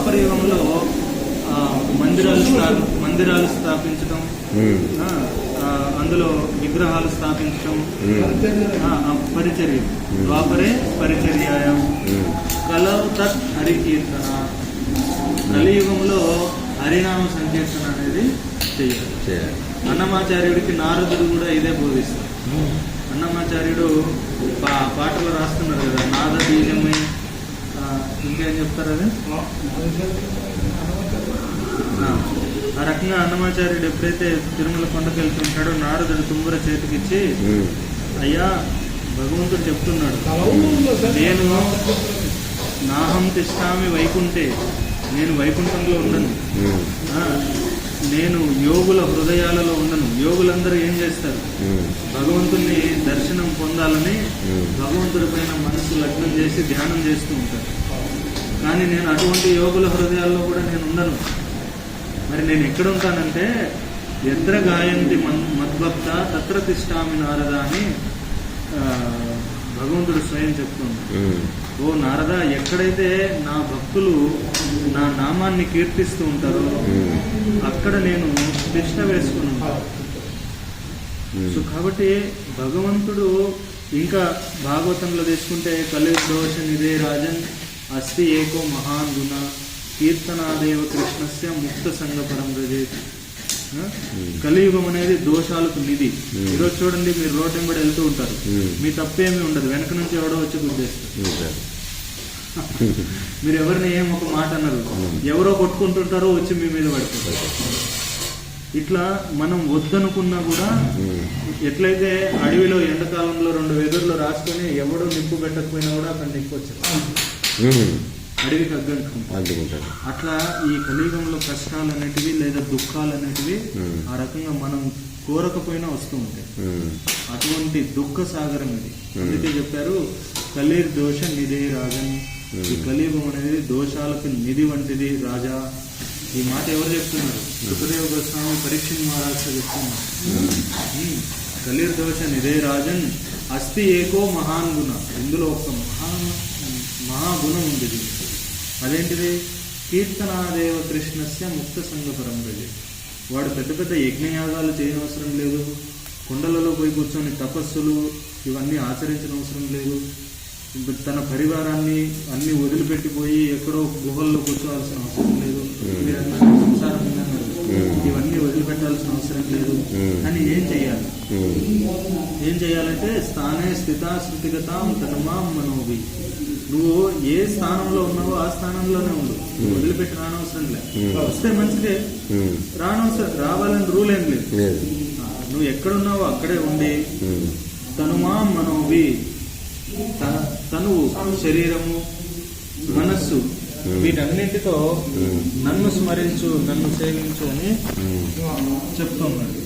ద్వాపర యుగంలో మందిరాలు స్థాపించడం, అందులో విగ్రహాలు స్థాపించడం, పరిచర్య. ద్వాపరే పరిచర్యాయం కలౌ తత్ హరికీర్తన. కలియుగంలో హరినామ సంకీర్తన అనేది చేయాలి. అన్నమాచార్యుడికి నారదుడు కూడా ఇదే బోధిస్తారు. అన్నమాచార్యుడు పాటలు రాస్తున్నారు కదా, నాద బీజమే, ఇంకేం చెప్తారు అది. ఆ రకంగా అన్నమాచార్యుడు ఎప్పుడైతే తిరుమల కొండకి వెళ్తుంటాడో నారదుడు తుంబుర చేతికిచ్చి, అయ్యా భగవంతుడు చెప్తున్నాడు, నేను నాహం తిష్టామి వైకుంఠే, నేను వైకుంఠంలో ఉండను, నేను యోగుల హృదయాలలో ఉండను. యోగులందరూ ఏం చేస్తారు, భగవంతుని దర్శనం పొందాలని భగవంతుడి పైన మనసు లగ్నం చేసి ధ్యానం చేస్తూ ఉంటారు. కానీ నేను అటువంటి యోగుల హృదయాల్లో కూడా నేను ఉండను. మరి నేను ఎక్కడ ఉంటానంటే ఎద్ర గాయంతి మద్భక్త తత్ర తిష్టామి నారద అని భగవంతుడు స్వయం చెప్తున్నాడు. ఓ నారద, ఎక్కడైతే నా భక్తులు నా నామాన్ని కీర్తిస్తూ ఉంటారో అక్కడ నేను తిష్ట వేసుకుని ఉంటాను. సో కాబట్టి భగవంతుడు ఇంకా భాగవతంలో తీసుకుంటే కలిదోష నిదే రాజన్ అస్తి ఏకో మహాన్ గుణ కీర్తనాదేవ కృష్ణస్య ముక్త సంగ పరం రజేత్. కలియుగం అనేది దోషాలకు నిధి. ఈరోజు చూడండి, మీరు రోడ్ వెంబడి వెళ్తూ ఉంటారు, మీ తప్పేమీ ఉండదు, వెనక నుంచి ఎవడో వచ్చి గుద్దేస్తారు. మీరు ఎవరిని ఏం ఒక మాట అన్నారు, ఎవరో కొట్టుకుంటుంటారో వచ్చి మీ మీద పడుతుంటారు. ఇట్లా మనం వద్దనుకున్నా కూడా, ఎట్లయితే అడవిలో ఎండాకాలంలో 2 వెదురులు రాసుకొని ఎవడో నిప్పు పెట్టకపోయినా కూడా అక్కడ నిప్పు వచ్చారు, అడవికి అడ్డుకుంటారు. అట్లా ఈ కలియుగంలో కష్టాలు అనేటివి లేదా దుఃఖాలు అనేటివి ఆ రకంగా మనం కోరకపోయినా వస్తూ ఉంటాయి. అటువంటి దుఃఖ సాగరం ఇది. అందుకే చెప్పారు కలిర్ దోష నిధే రాజన్. ఈ కలియుగం అనేది దోషాలకు నిధి వంటిది రాజా. ఈ మాట ఎవరు చెప్తున్నారు? సుఖదేవ గోస్వామి పరీక్షణ్ మహారాజ్ చెప్తున్నారు. కలిర్ దోష నిధే రాజన్ అస్తి ఏకో మహాన్ గుణ. ఇందులో ఒక మహాగుణం ఉంది. అదేంటిది? కీర్తనాదేవ కృష్ణస్య ముక్త సంగ పరంపరే. వాడు పెద్ద పెద్ద యజ్ఞయాగాలు చేయనవసరం లేదు, కొండలలో పోయి కూర్చొని తపస్సులు ఇవన్నీ ఆచరించిన అవసరం లేదు, తన పరివారాన్ని అన్ని వదిలిపెట్టిపోయి ఎక్కడో గుహల్లో కూర్చోవాల్సిన అవసరం లేదు, సంసారం ఇవన్నీ వదిలిపెట్టాల్సిన అవసరం లేదు. అని ఏం చేయాలంటే స్థానే స్థితా శృతిగతాం తనుమాం మనోభి. నువ్వు ఏ స్థానంలో ఉన్నావో ఆ స్థానంలోనే ఉండు, వదిలిపెట్టి రానవసరం లేదు. వస్తే మంచిదే, రావాలని రూల్ ఏం లేదు. నువ్వు ఎక్కడున్నావో అక్కడే ఉండి తనుమాం మనోభి, తనువు, శరీరము, మనస్సు వీటన్నిటితో నన్ను స్మరించు, నన్ను సేవించు అని చెప్తున్నాడు.